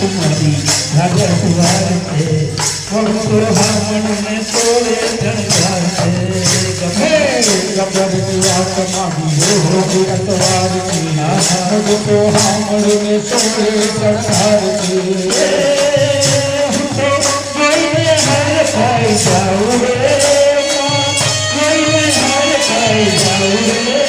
तुम्हारी राजा कुमार थे हमको हमन में तोड़े झंझार थे गबर आत्मा हो अतवार की हमको हमन में तोड़े झंझार थे हर खाई जाओ रे हर खाई जाओ रे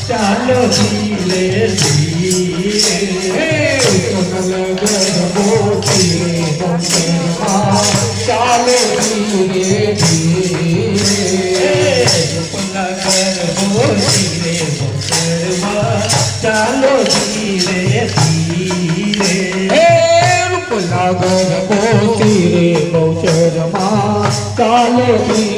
चालो धीरे धीरे चालो धीरे धीरे चालो धीरे धीरे नगर को तीरे बहुचर चालो धीरे